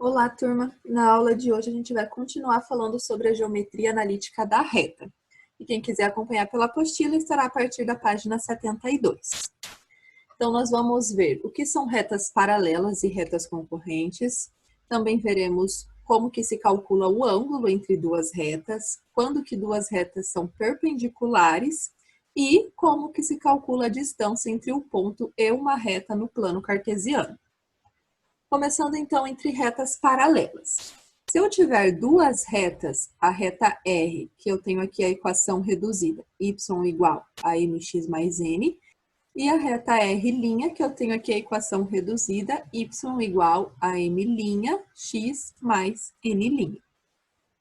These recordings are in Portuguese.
Olá, turma! Na aula de hoje a gente vai continuar falando sobre a geometria analítica da reta. E quem quiser acompanhar pela apostila estará a partir da página 72. Então, nós vamos ver o que são retas paralelas e retas concorrentes. Também veremos como que se calcula o ângulo entre duas retas, quando que duas retas são perpendiculares e como que se calcula a distância entre o ponto e uma reta no plano cartesiano. Começando então entre retas paralelas. Se eu tiver duas retas, a reta R, que eu tenho aqui a equação reduzida, y igual a mx mais n, e a reta R', que eu tenho aqui a equação reduzida, y igual a m', x mais n'.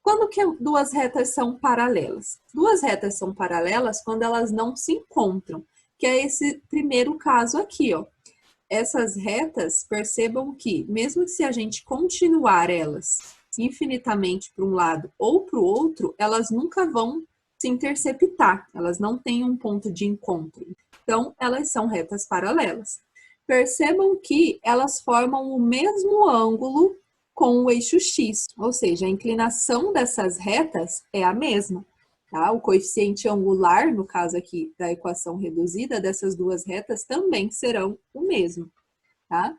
Quando que duas retas são paralelas? Duas retas são paralelas quando elas não se encontram, que é esse primeiro caso aqui, ó. Essas retas, percebam que, mesmo que se a gente continuar elas infinitamente para um lado ou para o outro, elas nunca vão se interceptar, elas não têm um ponto de encontro. Então, elas são retas paralelas. Percebam que elas formam o mesmo ângulo com o eixo x, ou seja, a inclinação dessas retas é a mesma. Tá? O coeficiente angular, no caso aqui da equação reduzida, dessas duas retas também serão o mesmo. Tá?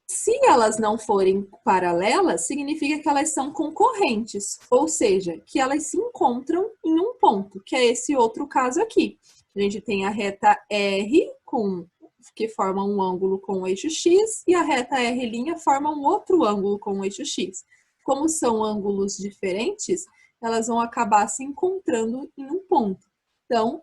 Se elas não forem paralelas, significa que elas são concorrentes, ou seja, que elas se encontram em um ponto, que é esse outro caso aqui. A gente tem a reta R, que forma um ângulo com o eixo x, e a reta R' forma um outro ângulo com o eixo x. Como são ângulos diferentes, elas vão acabar se encontrando em um ponto. Então,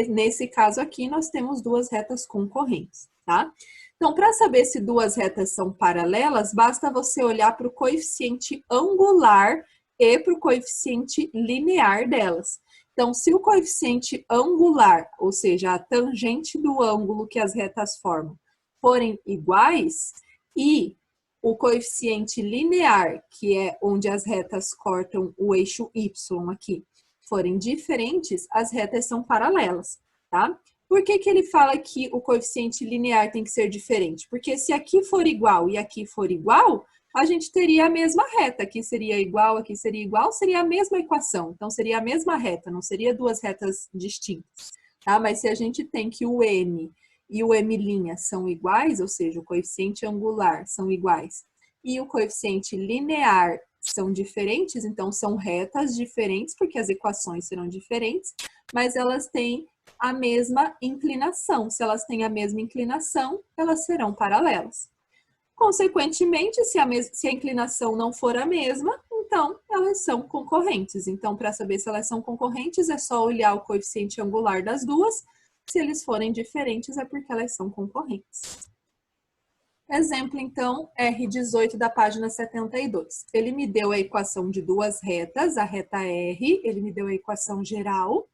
nesse caso aqui, nós temos duas retas concorrentes, tá? Então, para saber se duas retas são paralelas, basta você olhar para o coeficiente angular e para o coeficiente linear delas. Então, se o coeficiente angular, ou seja, a tangente do ângulo que as retas formam, forem iguais, e o coeficiente linear, que é onde as retas cortam o eixo y aqui, forem diferentes, as retas são paralelas, tá? Por que que ele fala que o coeficiente linear tem que ser diferente? Porque se aqui for igual e aqui for igual, a gente teria a mesma reta. Aqui seria igual, seria a mesma equação. Então, seria a mesma reta, não seria duas retas distintas, tá? Mas se a gente tem que o m e o m' são iguais, ou seja, o coeficiente angular são iguais, e o coeficiente linear são diferentes, então são retas diferentes, porque as equações serão diferentes, mas elas têm a mesma inclinação. Se elas têm a mesma inclinação, elas serão paralelas. Consequentemente, se a inclinação não for a mesma, então elas são concorrentes. Então, para saber se elas são concorrentes, é só olhar o coeficiente angular das duas. Se eles forem diferentes, é porque elas são concorrentes. Exemplo, então, R18 da página 72. Ele me deu a equação de duas retas, a reta R, ele me deu a equação geral,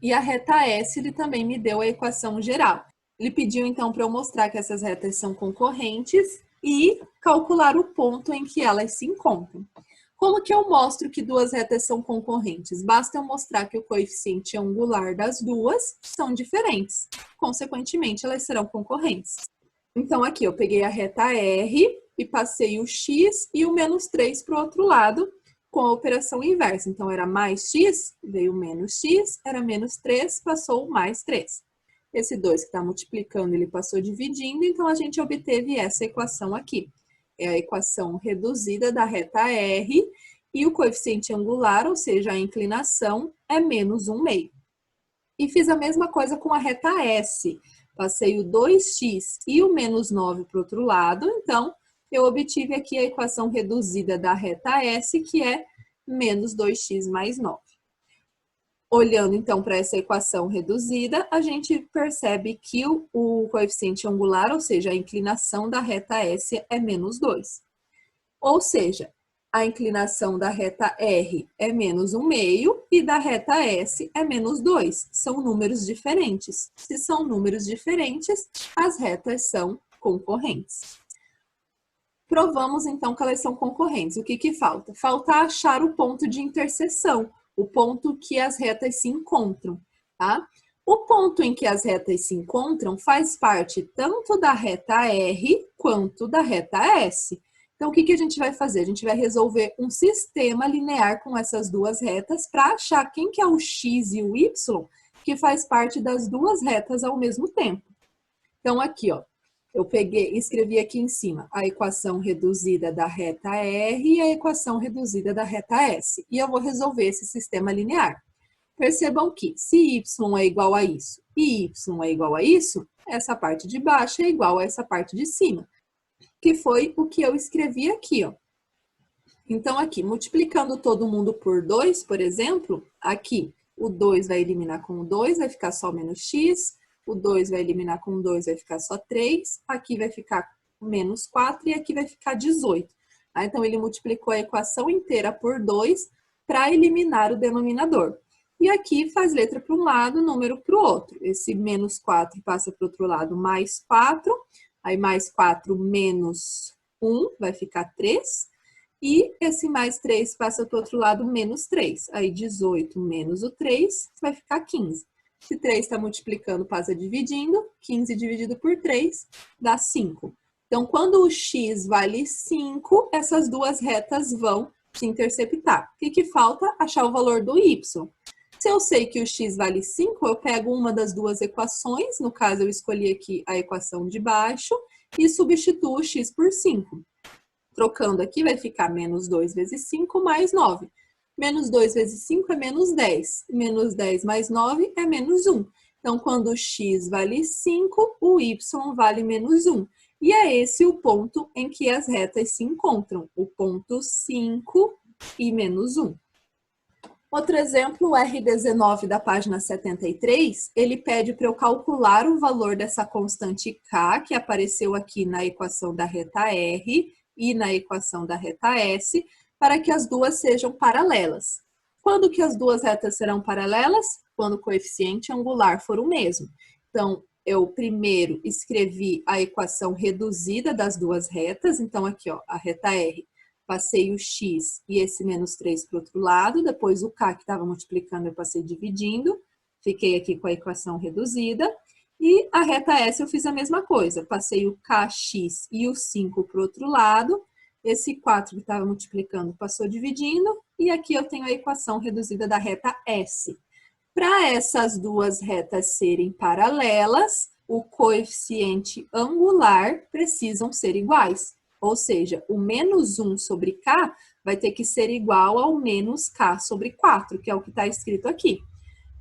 e a reta S, ele também me deu a equação geral. Ele pediu, então, para eu mostrar que essas retas são concorrentes e calcular o ponto em que elas se encontram. Como que eu mostro que duas retas são concorrentes? Basta eu mostrar que o coeficiente angular das duas são diferentes. Consequentemente, elas serão concorrentes. Então, aqui eu peguei a reta R e passei o x e o menos 3 para o outro lado com a operação inversa. Então, era mais x, veio menos x, era menos 3, passou mais 3. Esse 2 que está multiplicando, ele passou dividindo, então a gente obteve essa equação aqui. É a equação reduzida da reta R e o coeficiente angular, ou seja, a inclinação, é menos 1/2. E fiz a mesma coisa com a reta S. Passei o 2x e o menos 9 para o outro lado, então eu obtive aqui a equação reduzida da reta S, que é menos 2x mais 9. Olhando então para essa equação reduzida, a gente percebe que o coeficiente angular, ou seja, a inclinação da reta S é menos 2. Ou seja, a inclinação da reta R é menos 1/2 e da reta S é menos 2. São números diferentes. Se são números diferentes, as retas são concorrentes. Provamos, então, que elas são concorrentes. O que que falta? Falta achar o ponto de interseção, o ponto que as retas se encontram, tá? O ponto em que as retas se encontram faz parte tanto da reta R quanto da reta S. Então, o que a gente vai fazer? A gente vai resolver um sistema linear com essas duas retas para achar quem que é o x e o y que faz parte das duas retas ao mesmo tempo. Então, aqui, ó, eu escrevi aqui em cima a equação reduzida da reta R e a equação reduzida da reta S. E eu vou resolver esse sistema linear. Percebam que se y é igual a isso e y é igual a isso, essa parte de baixo é igual a essa parte de cima, que foi o que eu escrevi aqui, ó. Então, aqui, multiplicando todo mundo por 2, por exemplo, aqui o 2 vai eliminar com o 2, vai ficar só menos x, o 2 vai eliminar com o 2, vai ficar só 3, aqui vai ficar menos 4 e aqui vai ficar 18. Então, ele multiplicou a equação inteira por 2 para eliminar o denominador. E aqui faz letra para um lado, número para o outro. Esse menos 4 passa para o outro lado, mais 4. Aí mais 4 menos 1 vai ficar 3. E esse mais 3 passa para o outro lado, menos 3. Aí 18 menos o 3 vai ficar 15. Se 3 está multiplicando, passa dividindo. 15 dividido por 3 dá 5. Então, quando o x vale 5, essas duas retas vão se interceptar. O que falta? Achar o valor do y. Se eu sei que o x vale 5, eu pego uma das duas equações, no caso eu escolhi aqui a equação de baixo, e substituo o x por 5. Trocando aqui vai ficar menos 2 vezes 5 mais 9. Menos 2 vezes 5 é menos 10. Menos 10 mais 9 é menos 1. Então, quando o x vale 5, o y vale menos 1. E é esse o ponto em que as retas se encontram, o ponto 5 e menos 1. Outro exemplo, o R19 da página 73, ele pede para eu calcular o valor dessa constante K, que apareceu aqui na equação da reta R e na equação da reta S, para que as duas sejam paralelas. Quando que as duas retas serão paralelas? Quando o coeficiente angular for o mesmo. Então, eu primeiro escrevi a equação reduzida das duas retas, então aqui, ó, a reta R. Passei o x e esse menos 3 para o outro lado, depois o k que estava multiplicando eu passei dividindo, fiquei aqui com a equação reduzida, e a reta S eu fiz a mesma coisa, passei o kx e o 5 para o outro lado, esse 4 que estava multiplicando passou dividindo, e aqui eu tenho a equação reduzida da reta S. Para essas duas retas serem paralelas, o coeficiente angular precisam ser iguais. Ou seja, o menos 1 sobre K vai ter que ser igual ao menos K sobre 4, que é o que está escrito aqui.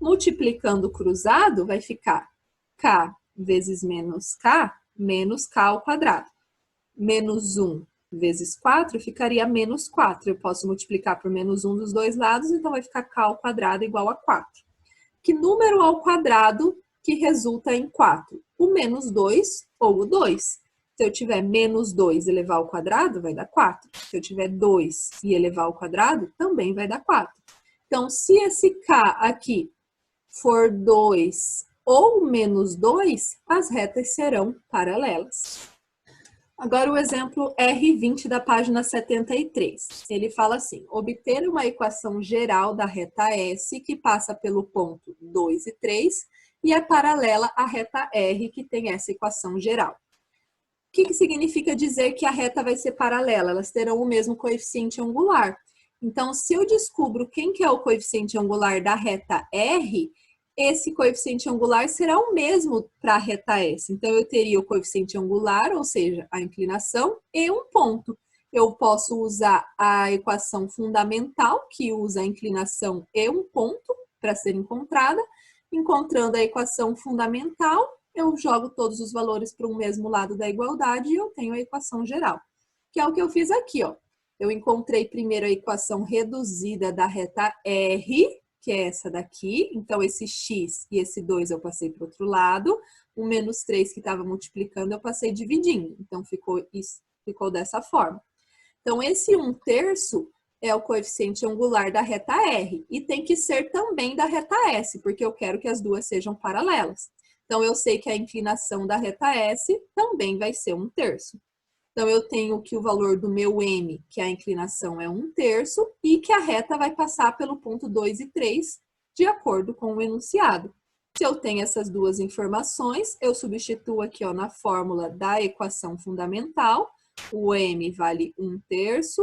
Multiplicando cruzado, vai ficar K vezes menos K ao quadrado. Menos 1 vezes 4 ficaria menos 4. Eu posso multiplicar por menos 1 dos dois lados, então vai ficar K ao quadrado igual a 4. Que número ao quadrado que resulta em 4? O menos 2 ou o 2. Se eu tiver menos 2 elevar ao quadrado, vai dar 4. Se eu tiver 2 e elevar ao quadrado, também vai dar 4. Então, se esse K aqui for 2 ou menos 2, as retas serão paralelas. Agora o exemplo R20 da página 73. Ele fala assim, obter uma equação geral da reta S que passa pelo ponto 2 e 3 e é paralela à reta R que tem essa equação geral. O que significa dizer que a reta vai ser paralela? Elas terão o mesmo coeficiente angular. Então, se eu descubro quem que é o coeficiente angular da reta R, esse coeficiente angular será o mesmo para a reta S. Então, eu teria o coeficiente angular, ou seja, a inclinação, e um ponto. Eu posso usar a equação fundamental, que usa a inclinação e um ponto para ser encontrada. Encontrando a equação fundamental, eu jogo todos os valores para o mesmo lado da igualdade e eu tenho a equação geral. Que é o que eu fiz aqui, ó. Eu encontrei primeiro a equação reduzida da reta R, que é essa daqui. Então, esse x e esse 2 eu passei para o outro lado. O menos 3 que estava multiplicando eu passei dividindo. Então, ficou dessa forma. Então, esse 1/3 é o coeficiente angular da reta R. E tem que ser também da reta S, porque eu quero que as duas sejam paralelas. Então, eu sei que a inclinação da reta S também vai ser 1/3. Então, eu tenho que o valor do meu M, que a inclinação é 1/3, e que a reta vai passar pelo ponto 2 e 3, de acordo com o enunciado. Se eu tenho essas duas informações, eu substituo aqui ó, na fórmula da equação fundamental, O m vale 1/3,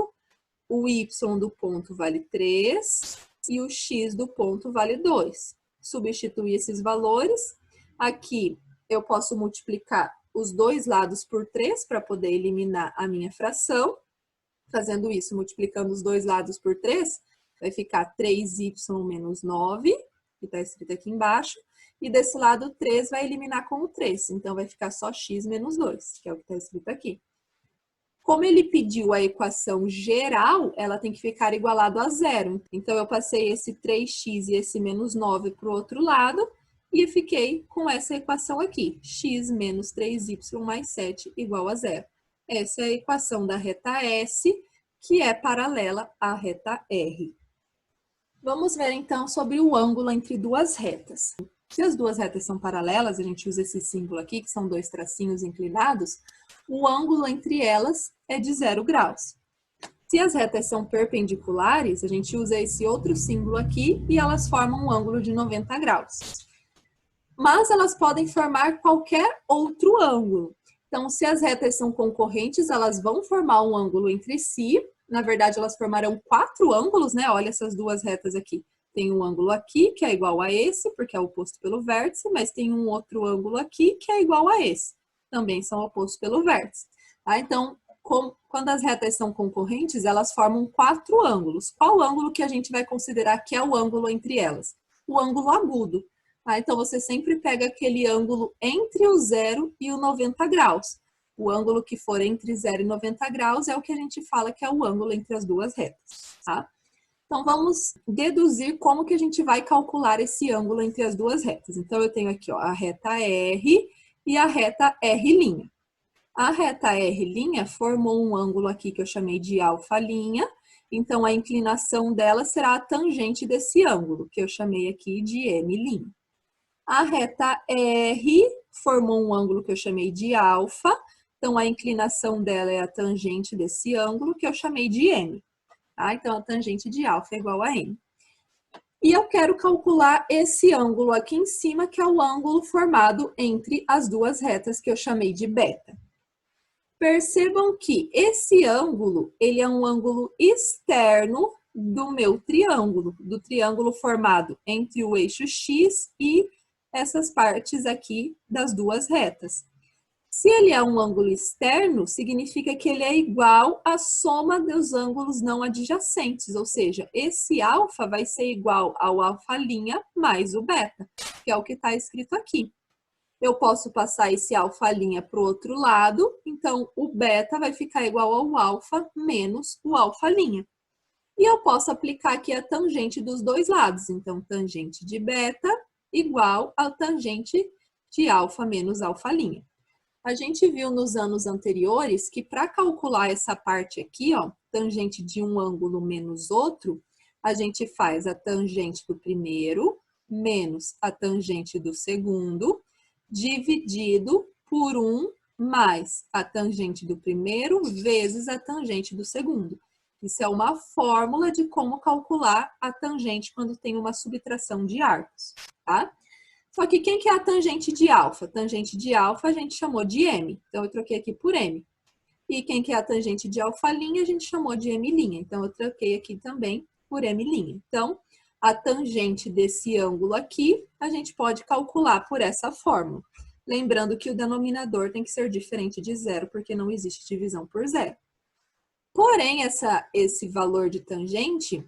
o y do ponto vale 3 e o x do ponto vale 2. Substituir esses valores. Aqui eu posso multiplicar os dois lados por 3 para poder eliminar a minha fração. Fazendo isso, multiplicando os dois lados por 3, vai ficar 3y menos 9, que está escrito aqui embaixo. E desse lado, 3 vai eliminar com o 3. Então, vai ficar só x menos 2, que é o que está escrito aqui. Como ele pediu a equação geral, ela tem que ficar igualado a zero. Então, eu passei esse 3x e esse menos 9 para o outro lado e fiquei com essa equação aqui. X menos 3y mais 7 igual a zero. Essa é a equação da reta S, que é paralela à reta R. Vamos ver, então, sobre o ângulo entre duas retas. Se as duas retas são paralelas, a gente usa esse símbolo aqui, que são dois tracinhos inclinados, o ângulo entre elas é de 0 graus. Se as retas são perpendiculares, a gente usa esse outro símbolo aqui e elas formam um ângulo de 90 graus. Mas elas podem formar qualquer outro ângulo. Então, se as retas são concorrentes, elas vão formar um ângulo entre si. Na verdade, elas formarão 4 ângulos, né? Olha essas duas retas aqui. Tem um ângulo aqui, que é igual a esse, porque é oposto pelo vértice, mas tem um outro ângulo aqui, que é igual a esse. Também são opostos pelo vértice. Tá? Então, quando as retas são concorrentes, elas formam 4 ângulos. Qual ângulo que a gente vai considerar que é o ângulo entre elas? O ângulo agudo. Tá? Então, você sempre pega aquele ângulo entre o 0 e o 90 graus. O ângulo que for entre 0 e 90 graus é o que a gente fala que é o ângulo entre as duas retas. Tá? Então, vamos deduzir como que a gente vai calcular esse ângulo entre as duas retas. Então, eu tenho aqui ó, a reta R e a reta R'. A reta R' formou um ângulo aqui que eu chamei de alfa'. Então, a inclinação dela será a tangente desse ângulo, que eu chamei aqui de M'. A reta R formou um ângulo que eu chamei de alfa. Então, a inclinação dela é a tangente desse ângulo, que eu chamei de M. Tá? Então, a tangente de alfa é igual a M. E eu quero calcular esse ângulo aqui em cima, que é o ângulo formado entre as duas retas, que eu chamei de beta. Percebam que esse ângulo, ele é um ângulo externo do meu triângulo, do triângulo formado entre o eixo X e essas partes aqui das duas retas. Se ele é um ângulo externo, significa que ele é igual à soma dos ângulos não adjacentes, ou seja, esse alfa vai ser igual ao alfa' mais o beta, que é o que está escrito aqui. Eu posso passar esse alfa' para o outro lado, então o beta vai ficar igual ao alfa menos o alfa'. E eu posso aplicar aqui a tangente dos dois lados, então tangente de beta igual a tangente de alfa menos alfa'. A gente viu nos anos anteriores que para calcular essa parte aqui, ó, tangente de um ângulo menos outro, a gente faz a tangente do primeiro menos a tangente do segundo, dividido por 1 mais a tangente do primeiro vezes a tangente do segundo. Isso é uma fórmula de como calcular a tangente quando tem uma subtração de arcos, tá? Só que quem que é a tangente de alfa? Tangente de alfa a gente chamou de M. Então, eu troquei aqui por M. E quem que é a tangente de alfa', a gente chamou de M'. Então, eu troquei aqui também por M'. Então, a tangente desse ângulo aqui, a gente pode calcular por essa fórmula. Lembrando que o denominador tem que ser diferente de zero, porque não existe divisão por zero. Porém, esse valor de tangente,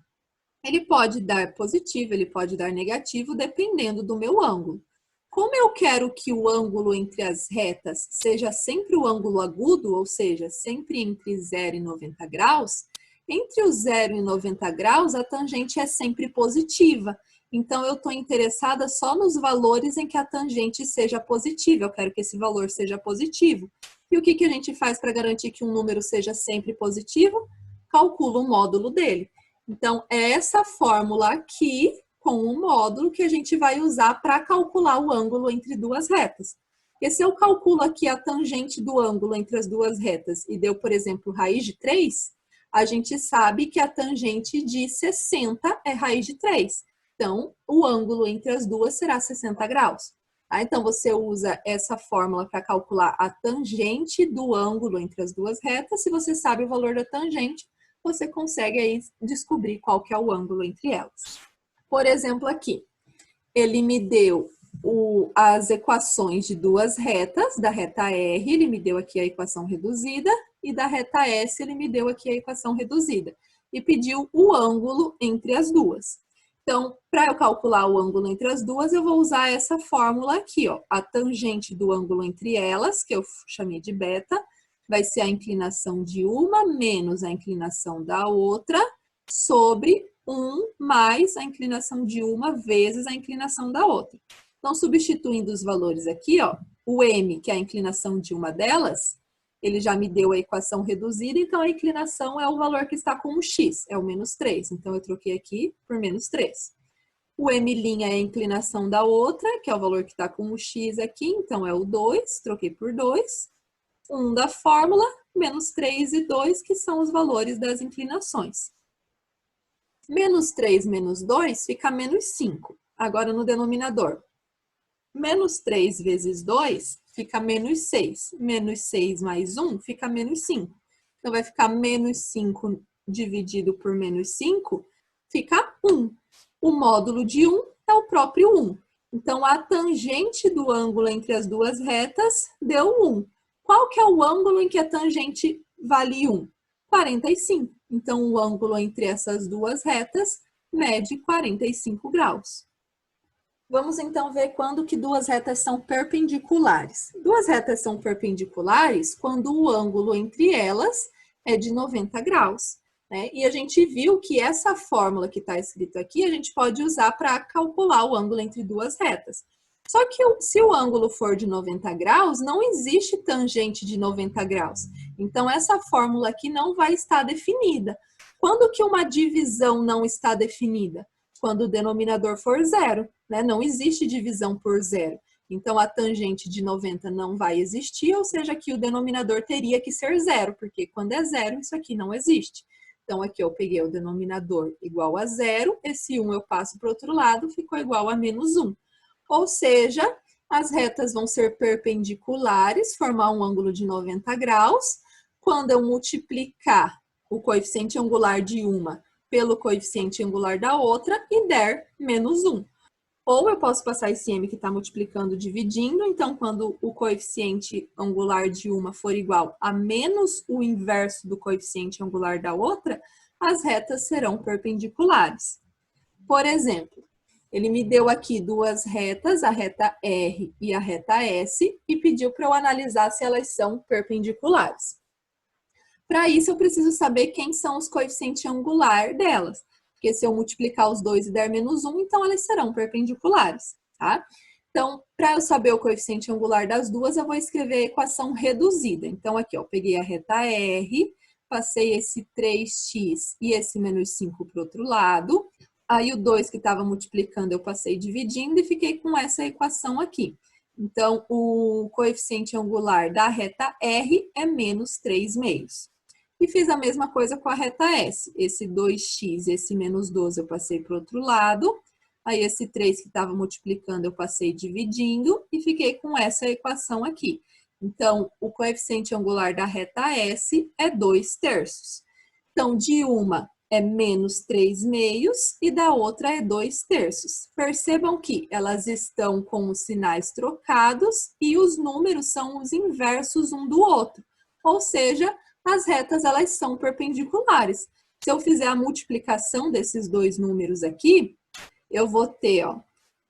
ele pode dar positivo, ele pode dar negativo, dependendo do meu ângulo. Como eu quero que o ângulo entre as retas seja sempre o ângulo agudo, ou seja, sempre entre 0 e 90 graus, entre o 0 e 90 graus, a tangente é sempre positiva. Então, eu estou interessada só nos valores em que a tangente seja positiva. Eu quero que esse valor seja positivo. E o que a gente faz para garantir que um número seja sempre positivo? Calcula o módulo dele. Então, é essa fórmula aqui, com o módulo, que a gente vai usar para calcular o ângulo entre duas retas. Porque se eu calculo aqui a tangente do ângulo entre as duas retas e deu, por exemplo, raiz de 3, a gente sabe que a tangente de 60 é raiz de 3. Então, o ângulo entre as duas será 60 graus. Então, você usa essa fórmula para calcular a tangente do ângulo entre as duas retas. Se você sabe o valor da tangente, você consegue aí descobrir qual que é o ângulo entre elas. Por exemplo, aqui, ele me deu as equações de duas retas, da reta R, ele me deu aqui a equação reduzida, e da reta S, ele me deu aqui a equação reduzida. E pediu o ângulo entre as duas. Então, para eu calcular o ângulo entre as duas, eu vou usar essa fórmula aqui, ó. A tangente do ângulo entre elas, que eu chamei de beta, vai ser a inclinação de uma menos a inclinação da outra, sobre 1 mais a inclinação de uma vezes a inclinação da outra. Então, substituindo os valores aqui, ó, o m, que é a inclinação de uma delas, ele já me deu a equação reduzida, então a inclinação é o valor que está com o x, é o menos 3. Então, eu troquei aqui por menos 3. O m' é a inclinação da outra, que é o valor que está com o x aqui, então é o 2, troquei por 2. 1 da fórmula, menos 3 e 2, que são os valores das inclinações. Menos 3 menos 2 fica menos 5. Agora no denominador. Menos 3 vezes 2 fica menos 6. Menos 6 mais 1 fica menos 5. Então, vai ficar menos 5 dividido por menos 5, fica 1. O módulo de 1 é o próprio 1. Então, a tangente do ângulo entre as duas retas deu 1. Qual que é o ângulo em que a tangente vale 1? 45. Então, o ângulo entre essas duas retas mede 45 graus. Vamos então ver quando que duas retas são perpendiculares. Duas retas são perpendiculares quando o ângulo entre elas é de 90 graus. Né? E a gente viu que essa fórmula que está escrita aqui, a gente pode usar para calcular o ângulo entre duas retas. Só que se o ângulo for de 90 graus, não existe tangente de 90 graus. Então, essa fórmula aqui não vai estar definida. Quando que uma divisão não está definida? Quando o denominador for zero, né? Não existe divisão por zero. Então, a tangente de 90 não vai existir, ou seja, aqui o denominador teria que ser zero, porque quando é zero, isso aqui não existe. Então, aqui eu peguei o denominador igual a zero, esse 1 eu passo para o outro lado, ficou igual a menos 1. Ou seja, as retas vão ser perpendiculares, formar um ângulo de 90 graus. Quando eu multiplicar o coeficiente angular de uma pelo coeficiente angular da outra e der menos 1. Ou eu posso passar esse m que está multiplicando dividindo, então quando o coeficiente angular de uma for igual a menos o inverso do coeficiente angular da outra, as retas serão perpendiculares. Por exemplo, ele me deu aqui duas retas, a reta R e a reta S, e pediu para eu analisar se elas são perpendiculares. Para isso, eu preciso saber quem são os coeficientes angulares delas. Porque se eu multiplicar os dois e der menos 1, então elas serão perpendiculares, tá? Então, para eu saber o coeficiente angular das duas, eu vou escrever a equação reduzida. Então, aqui, ó, eu peguei a reta R, passei esse 3x e esse menos 5 para o outro lado. Aí, o 2 que estava multiplicando, eu passei dividindo e fiquei com essa equação aqui. Então, o coeficiente angular da reta R é menos 3 meios. E fiz a mesma coisa com a reta S. Esse 2x, esse menos 12 eu passei para o outro lado. Aí esse 3 que estava multiplicando eu passei dividindo e fiquei com essa equação aqui. Então, o coeficiente angular da reta S é 2/3. Então, de uma é menos 3 meios e da outra é 2/3. Percebam que elas estão com os sinais trocados e os números são os inversos um do outro. Ou seja, as retas elas são perpendiculares. Se eu fizer a multiplicação desses dois números aqui, eu vou ter, ó,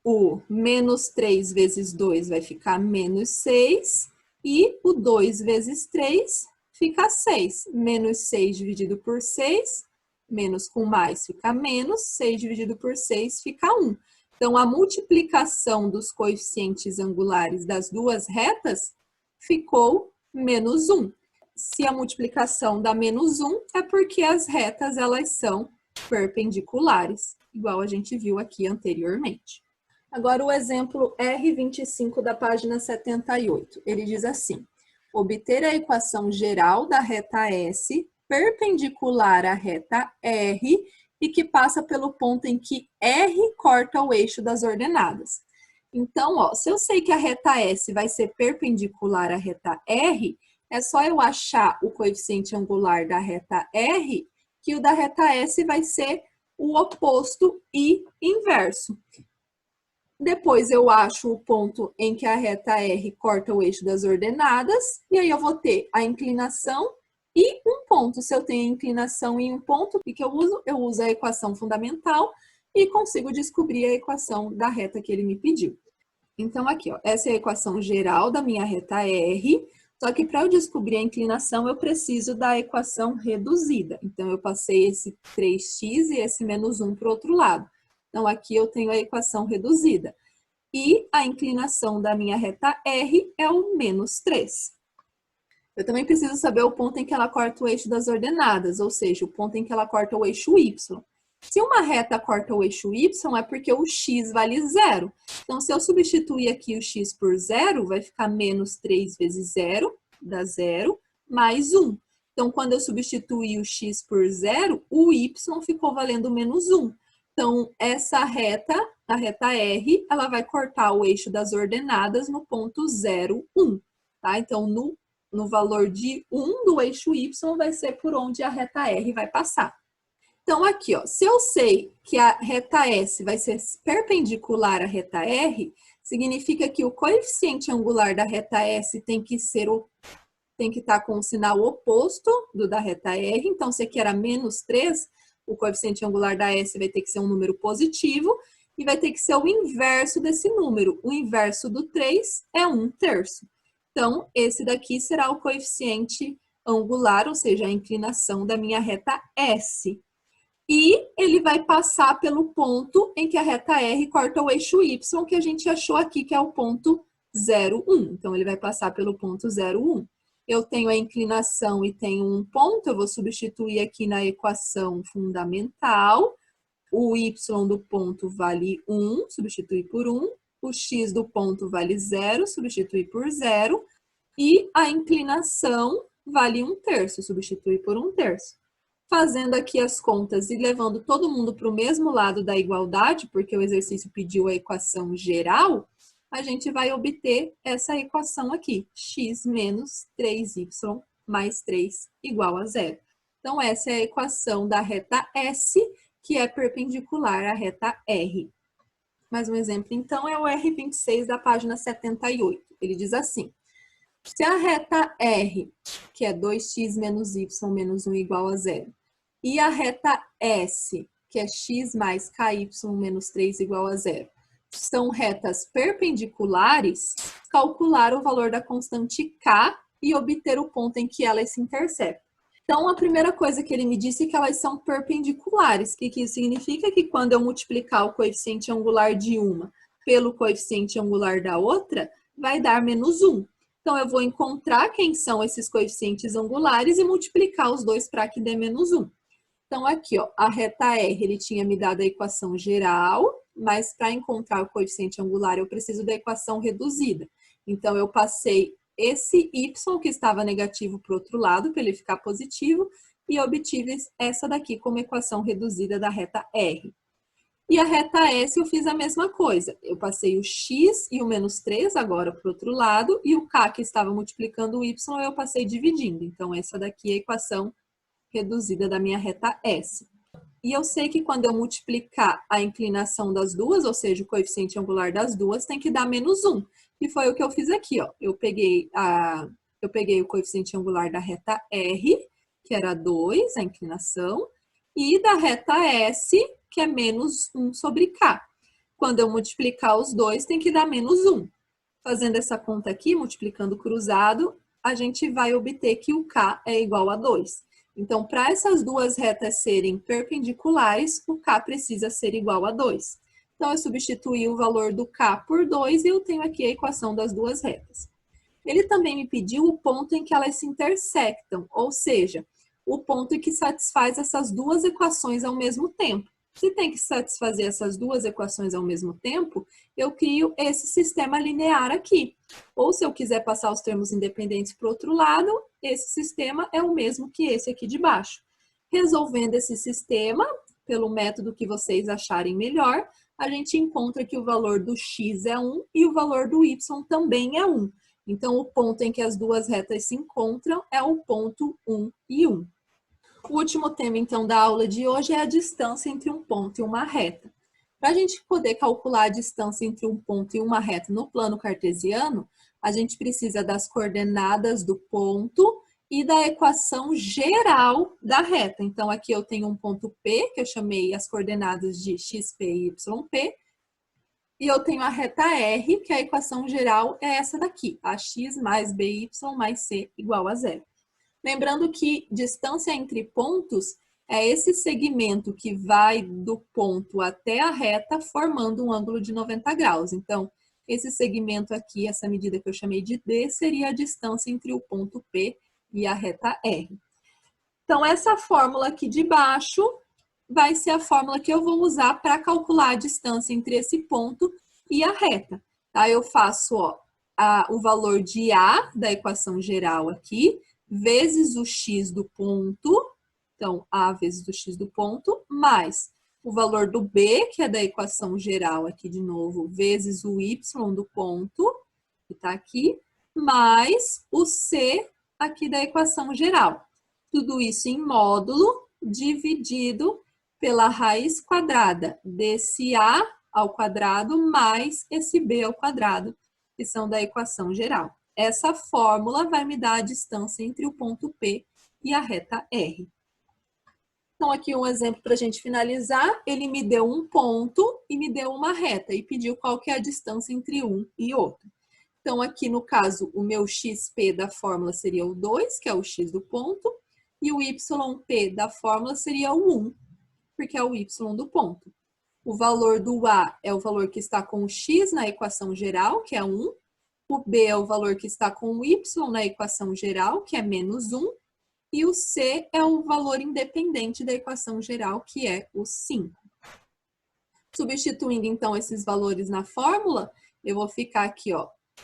o menos 3 vezes 2 vai ficar menos 6, e o 2 vezes 3 fica 6. Menos 6 dividido por 6, menos com mais fica menos, 6 dividido por 6 fica 1. Então, a multiplicação dos coeficientes angulares das duas retas ficou menos 1. Se a multiplicação dá menos 1, é porque as retas elas são perpendiculares, igual a gente viu aqui anteriormente. Agora o exemplo R25 da página 78. Ele diz assim: obter a equação geral da reta S perpendicular à reta R e que passa pelo ponto em que R corta o eixo das ordenadas. Então, ó, se eu sei que a reta S vai ser perpendicular à reta R, é só eu achar o coeficiente angular da reta R, que o da reta S vai ser o oposto e inverso. Depois eu acho o ponto em que a reta R corta o eixo das ordenadas, e aí eu vou ter a inclinação e um ponto. Se eu tenho inclinação e um ponto, o que eu uso? Eu uso a equação fundamental e consigo descobrir a equação da reta que ele me pediu. Então, aqui, ó, essa é a equação geral da minha reta R, só que para eu descobrir a inclinação, eu preciso da equação reduzida. Então, eu passei esse 3x e esse menos 1 para o outro lado. Então, aqui eu tenho a equação reduzida. E a inclinação da minha reta R é o menos 3. Eu também preciso saber o ponto em que ela corta o eixo das ordenadas, ou seja, o ponto em que ela corta o eixo Y. Se uma reta corta o eixo Y, é porque o x vale 0. Então, se eu substituir aqui o x por 0, vai ficar menos 3 vezes 0, dá 0, mais 1. Então, quando eu substituir o x por 0, o y ficou valendo menos 1. Então, essa reta, a reta R, ela vai cortar o eixo das ordenadas no ponto 0, 1. Tá? Então, no valor de 1 do eixo y vai ser por onde a reta R vai passar. Então, aqui, ó, se eu sei que a reta S vai ser perpendicular à reta R, significa que o coeficiente angular da reta S tem que estar com o sinal oposto do da reta R. Então, se aqui era menos 3, o coeficiente angular da S vai ter que ser um número positivo e vai ter que ser o inverso desse número. O inverso do 3 é 1/3. Então, esse daqui será o coeficiente angular, ou seja, a inclinação da minha reta S. E ele vai passar pelo ponto em que a reta R corta o eixo Y, que a gente achou aqui, que é o ponto 0, 1. Então, ele vai passar pelo ponto 0, 1. Eu tenho a inclinação e tenho um ponto, eu vou substituir aqui na equação fundamental. O Y do ponto vale 1, substituir por 1. O X do ponto vale 0, substituir por 0. E a inclinação vale 1/3, substituir por 1/3. Fazendo aqui as contas e levando todo mundo para o mesmo lado da igualdade, porque o exercício pediu a equação geral, a gente vai obter essa equação aqui, x menos 3y mais 3 igual a 0. Então, essa é a equação da reta S, que é perpendicular à reta R. Mais um exemplo, então, é o R26 da página 78. Ele diz assim: se a reta R, que é 2x menos y menos 1 igual a 0, e a reta S, que é x mais ky menos 3 igual a 0, são retas perpendiculares, calcular o valor da constante k e obter o ponto em que elas se interceptam. Então, a primeira coisa que ele me disse é que elas são perpendiculares. O que isso significa? Que quando eu multiplicar o coeficiente angular de uma pelo coeficiente angular da outra, vai dar menos 1. Então, eu vou encontrar quem são esses coeficientes angulares e multiplicar os dois para que dê menos 1. Então, aqui, ó, a reta R, ele tinha me dado a equação geral, mas para encontrar o coeficiente angular, eu preciso da equação reduzida. Então, eu passei esse y que estava negativo para o outro lado, para ele ficar positivo, e obtive essa daqui como equação reduzida da reta R. E a reta S eu fiz a mesma coisa. Eu passei o x e o menos 3 agora para o outro lado, e o k que estava multiplicando o y eu passei dividindo. Então, essa daqui é a equação reduzida da minha reta S. E eu sei que quando eu multiplicar a inclinação das duas, ou seja, o coeficiente angular das duas, tem que dar menos 1. E foi o que eu fiz aqui, ó. Eu peguei o coeficiente angular da reta R, que era 2, a inclinação, e da reta S, que é menos 1 sobre K. Quando eu multiplicar os dois, tem que dar menos 1. Fazendo essa conta aqui, multiplicando cruzado, a gente vai obter que o K é igual a 2. Então, para essas duas retas serem perpendiculares, o K precisa ser igual a 2. Então, eu substituí o valor do K por 2 e eu tenho aqui a equação das duas retas. Ele também me pediu o ponto em que elas se intersectam, ou seja, o ponto em que satisfaz essas duas equações ao mesmo tempo. Se tem que satisfazer essas duas equações ao mesmo tempo, eu crio esse sistema linear aqui. Ou se eu quiser passar os termos independentes para o outro lado, esse sistema é o mesmo que esse aqui de baixo. Resolvendo esse sistema, pelo método que vocês acharem melhor, a gente encontra que o valor do x é 1 e o valor do y também é 1. Então, o ponto em que as duas retas se encontram é o ponto 1 e 1. O último tema, então, da aula de hoje é a distância entre um ponto e uma reta. Para a gente poder calcular a distância entre um ponto e uma reta no plano cartesiano, a gente precisa das coordenadas do ponto e da equação geral da reta. Então, aqui eu tenho um ponto P, que eu chamei as coordenadas de xp e yp, e eu tenho a reta R, que a equação geral é essa daqui, ax mais by mais c igual a zero. Lembrando que distância entre pontos é esse segmento que vai do ponto até a reta formando um ângulo de 90 graus. Então, esse segmento aqui, essa medida que eu chamei de D, seria a distância entre o ponto P e a reta R. Então, essa fórmula aqui de baixo vai ser a fórmula que eu vou usar para calcular a distância entre esse ponto e a reta. Tá? Eu faço o valor de A da equação geral aqui, vezes o x do ponto, então A vezes o x do ponto, mais o valor do B, que é da equação geral aqui de novo, vezes o y do ponto, que está aqui, mais o C aqui da equação geral. Tudo isso em módulo dividido pela raiz quadrada desse A ao quadrado mais esse B ao quadrado, que são da equação geral. Essa fórmula vai me dar a distância entre o ponto P e a reta R. Então, aqui um exemplo para a gente finalizar. Ele me deu um ponto e me deu uma reta e pediu qual que é a distância entre um e outro. Então, aqui no caso, o meu xp da fórmula seria o 2, que é o x do ponto, e o yp da fórmula seria o 1, porque é o y do ponto. O valor do A é o valor que está com o x na equação geral, que é 1. O B é o valor que está com o y na equação geral, que é menos 1. E o C é o valor independente da equação geral, que é o 5. Substituindo, então, esses valores na fórmula, eu vou ficar aqui,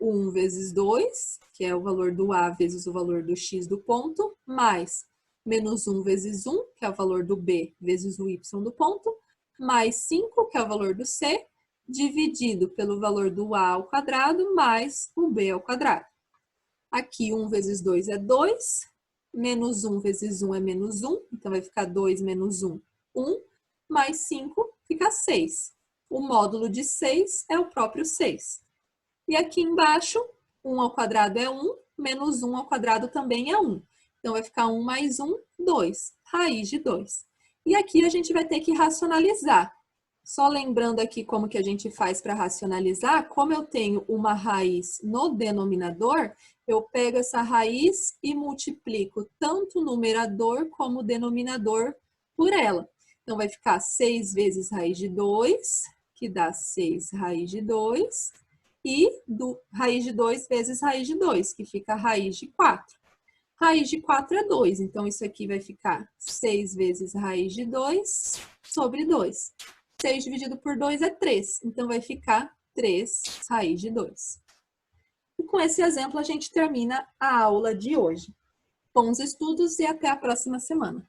1 vezes 2, que é o valor do A vezes o valor do x do ponto, mais menos 1 vezes 1, que é o valor do B vezes o y do ponto, mais 5, que é o valor do C, dividido pelo valor do A ao quadrado mais o B ao quadrado. Aqui 1 vezes 2 é 2, menos 1 vezes 1 é menos 1, então vai ficar 2 menos 1, 1, mais 5 fica 6. O módulo de 6 é o próprio 6. E aqui embaixo, 1 ao quadrado é 1, menos 1 ao quadrado também é 1. Então vai ficar 1 mais 1, 2, raiz de 2. E aqui a gente vai ter que racionalizar. Só lembrando aqui como que a gente faz para racionalizar, como eu tenho uma raiz no denominador, eu pego essa raiz e multiplico tanto o numerador como o denominador por ela. Então, vai ficar 6 vezes raiz de 2, que dá 6 raiz de 2, e raiz de 2 vezes raiz de 2, que fica raiz de 4. Raiz de 4 é 2, então isso aqui vai ficar 6 vezes raiz de 2 sobre 2. 6 dividido por 2 é 3, então vai ficar 3 raiz de 2. E com esse exemplo a gente termina a aula de hoje. Bons estudos e até a próxima semana.